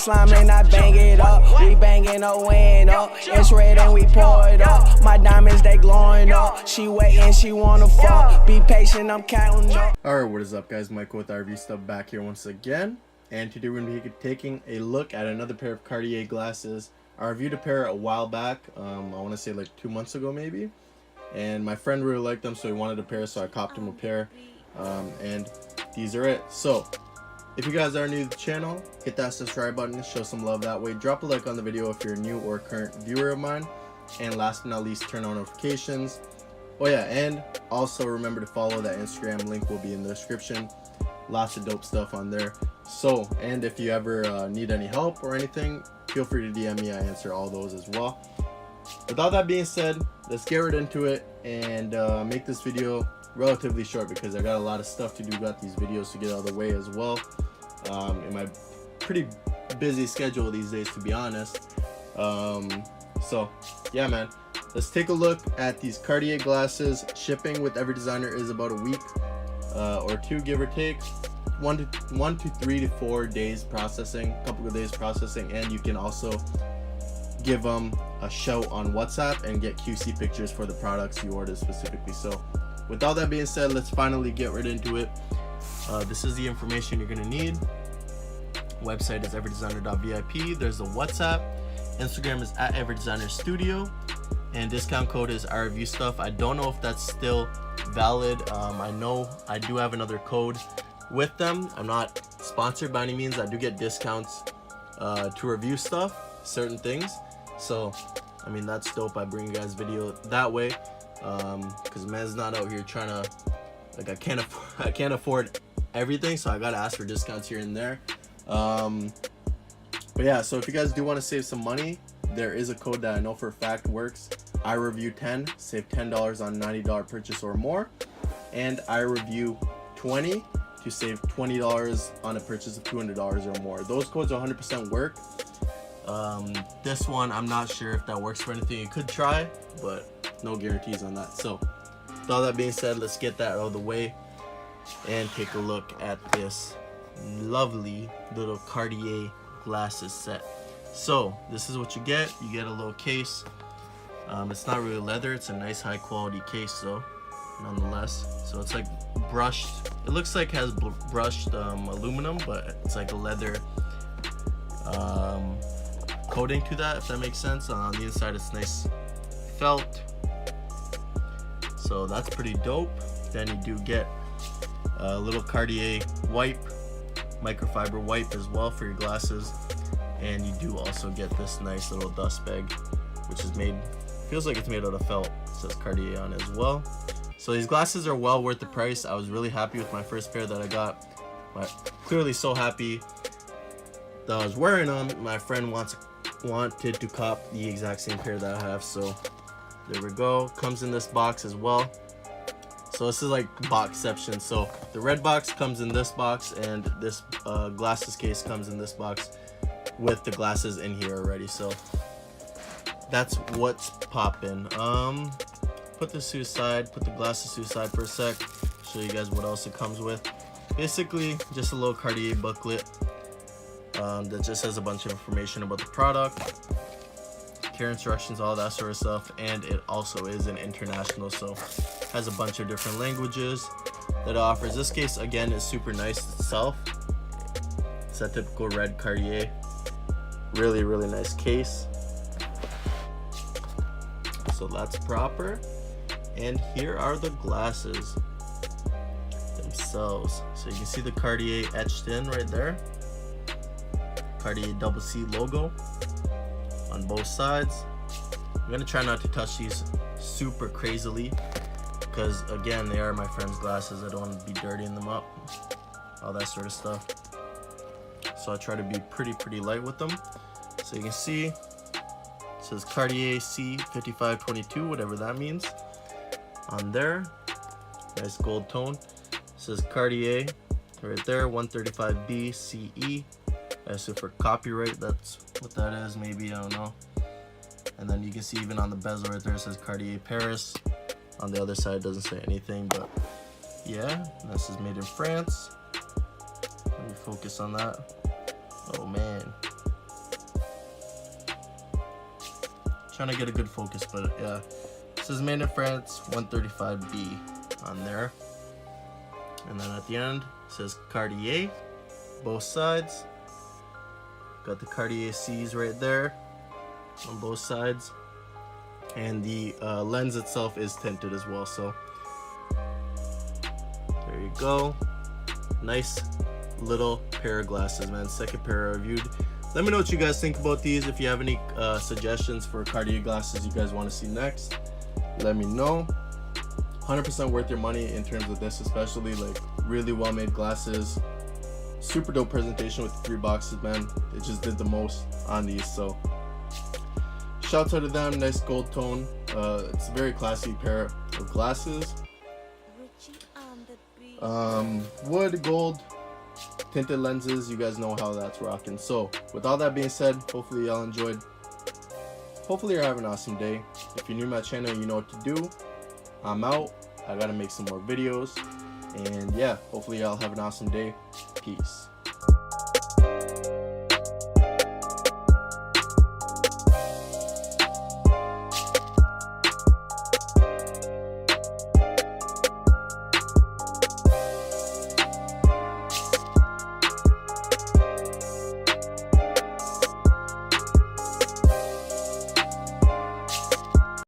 slime and I bang it up. We banging a window. It's red and we pour it up. My diamonds, they glowing up. She waiting, she wanna fuck. Be patient, I'm counting up. Alright, what is up guys? Michael with RV Stuff back here once again. And today we're going to be taking a look at another pair of Cartier glasses. I reviewed a pair a while back. I want to say like 2 months ago maybe. And my friend really liked them, so he wanted a pair, so I copped him a pair. And these are it. So if you guys are new to the channel, hit that subscribe button, show some love that way. Drop a like on the video if you're a new or current viewer of mine. And last but not least, turn on notifications. Oh yeah, and also remember to follow. That Instagram link will be in the description. Lots of dope stuff on there. So, and if you ever need any help or anything, feel free to DM me. I answer all those as well. With all that being said, let's get right into it and make this video relatively short because I got a lot of stuff to do. Got these videos to get out of the way as well. In my pretty busy schedule these days, to be honest. So yeah, man, let's take a look at these Cartier glasses. Shipping with EveryDesigner is about a week or two, give or take. 1 to 3 to 4 days processing, a couple of days processing, and you can also give them a shout on WhatsApp and get QC pictures for the products you order specifically. So with all that being said, let's finally get right into it. This is the information you're gonna need. Website is everydesigner.vip. There's a WhatsApp. Instagram is at EveryDesigner Studio, and discount code is RVStuff. I don't know if that's still valid. I know I do have another code with them. I'm not sponsored by any means. I do get discounts to review stuff, certain things. So I mean, that's dope. I bring you guys video that way because man's not out here trying to, like, I can't afford everything, so I gotta ask for discounts here and there. But yeah, so if you guys do want to save some money, there is a code that I know for a fact works. I review 10, save $10 on $90 purchase or more, and I review 20 to save $20 on a purchase of $200 or more. Those codes 100% work. This one, I'm not sure if that works for anything. You could try, but no guarantees on that. So with all that being said, let's get that out of the way and take a look at this lovely little Cartier glasses set. So this is what you get. You get a little case. It's not really leather, it's a nice high quality case though, nonetheless. So it's like brushed, it looks like it has brushed aluminum, but it's like a leather coating to that, if that makes sense. On the inside it's nice felt, so that's pretty dope. Then you do get a little Cartier wipe, microfiber wipe as well for your glasses, and you do also get this nice little dust bag, which is made, feels like it's made out of felt. It says Cartier on it as well. So these glasses are well worth the price. I was really happy with my first pair that I got, but clearly so happy that I was wearing them. My friend wanted to cop the exact same pair that I have, so there we go. Comes in this box as well. So this is like boxception. So the red box comes in this box, and this glasses case comes in this box with the glasses in here already. So that's what's poppin'. Put this to the side, put the glasses to the side for a sec, show you guys what else it comes with. Basically just a little Cartier booklet that just has a bunch of information about the product, care instructions, all that sort of stuff. And it also is an international, so has a bunch of different languages that it offers. This case again is super nice itself. It's that typical red Cartier, really nice case. So that's proper. And here are the glasses themselves. So you can see the Cartier etched in right there, Cartier double C logo on both sides. I'm gonna try not to touch these super crazily because again, they are my friend's glasses. I don't want to be dirtying them up, all that sort of stuff. So I try to be pretty light with them. So you can see it says Cartier C5522, whatever that means, on there. Nice gold tone. It says Cartier right there, 135B CE. I assume for copyright, that's what that is, maybe, I don't know. And then you can see even on the bezel right there, it says Cartier Paris. On the other side, it doesn't say anything, but yeah, this is made in France. Let me focus on that. Oh man, Trying to get a good focus, but yeah. This is made in France, 135B on there. And then at the end, it says Cartier, both sides. Got the Cartier C's right there on both sides. And the lens itself is tinted as well, so there you go. Nice little pair of glasses, man. Second pair I reviewed. Let me know what you guys think about these. If you have any suggestions for Cartier glasses you guys want to see next, let me know. 100% worth your money in terms of this, especially like really well made glasses. Super dope presentation with the 3 boxes, man. They just did the most on these, so shouts out to them. Nice gold tone. It's a very classy pair of glasses. Wood, gold, tinted lenses. You guys know how that's rocking. So with all that being said, hopefully y'all enjoyed. Hopefully you're having an awesome day. If you're new to my channel, you know what to do. I'm out. I gotta make some more videos. And yeah, hopefully y'all have an awesome day. Peace.